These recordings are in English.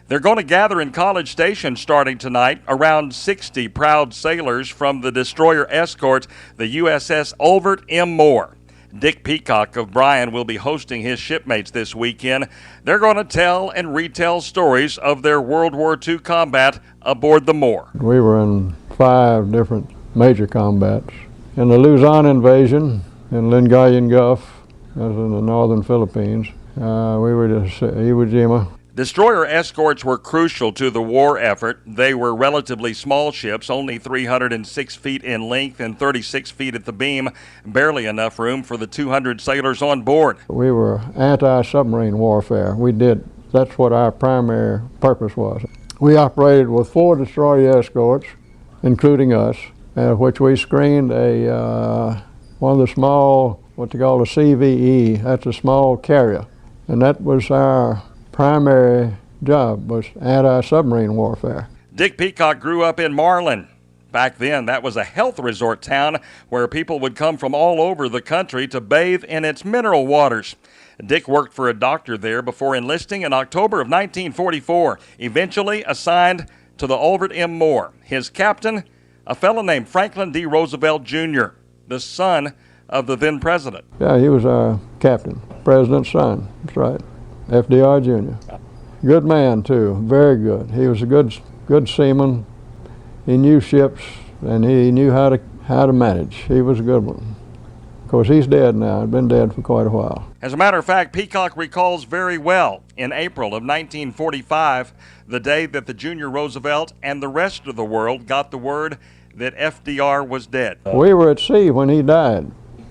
They're going to gather in College Station starting tonight. Around 60 proud sailors from the destroyer escort, the USS Ulvert M. Moore. Dick Peacock of Bryan will be hosting his shipmates this weekend. They're going to tell and retell stories of their World War II combat aboard the Moore. We were in 5 different major combats. In the Luzon invasion in Lingayen Gulf, as in the northern Philippines, we were to Iwo Jima. Destroyer escorts were crucial to the war effort. They were relatively small ships, only 306 feet in length and 36 feet at the beam, barely enough room for the 200 sailors on board. We were anti-submarine warfare. That's what our primary purpose was. We operated with 4 destroyer escorts, including us, which we screened one of the small, what they call a CVE, that's a small carrier. And that was our primary job, was anti-submarine warfare. Dick Peacock grew up in Marlin. Back then, that was a health resort town where people would come from all over the country to bathe in its mineral waters. Dick worked for a doctor there before enlisting in October of 1944, eventually assigned to the Ulvert M. Moore. His captain, a fellow named Franklin D. Roosevelt, Jr., the son of the then president. Yeah, he was our captain, president's son, that's right. FDR Jr. Good man too, very good. He was a good seaman. He knew ships and he knew how to manage. He was a good one. Of course, he's dead now. He's been dead for quite a while. As a matter of fact, Peacock recalls very well in April of 1945, the day that the Junior Roosevelt and the rest of the world got the word that FDR was dead. We were at sea when he died.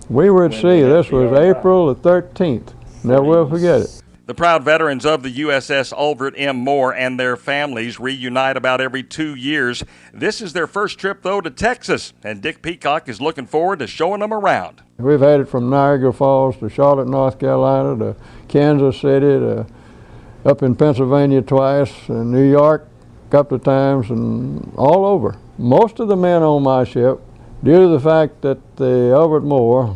We were at sea. This was April the 13th. Never will forget it. The proud veterans of the USS Ulvert M. Moore and their families reunite about every 2 years. This is their first trip, though, to Texas, and Dick Peacock is looking forward to showing them around. We've had it from Niagara Falls to Charlotte, North Carolina, to Kansas City, to up in Pennsylvania twice, and New York a couple of times, and all over. Most of the men on my ship, due to the fact that the Ulvert Moore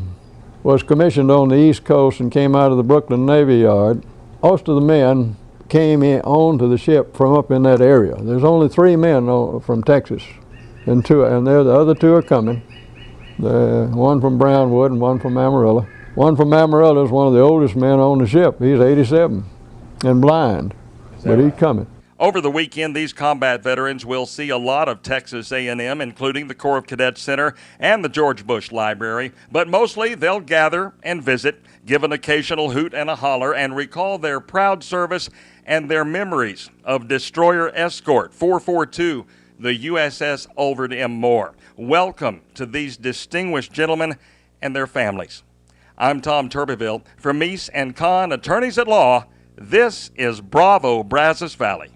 was commissioned on the East Coast and came out of the Brooklyn Navy Yard, most of the men came onto the ship from up in that area. There's only 3 men from Texas, and the other 2 are coming. One from Brownwood and one from Amarillo. One from Amarillo is one of the oldest men on the ship. He's 87 and blind, but he's coming. Over the weekend, these combat veterans will see a lot of Texas A&M, including the Corps of Cadets Center and the George Bush Library. But mostly, they'll gather and visit, give an occasional hoot and a holler, and recall their proud service and their memories of Destroyer Escort 442, the USS Ulvert M. Moore. Welcome to these distinguished gentlemen and their families. I'm Tom Turbiville. For Meese and Kahn, attorneys at law, this is Bravo, Brazos Valley.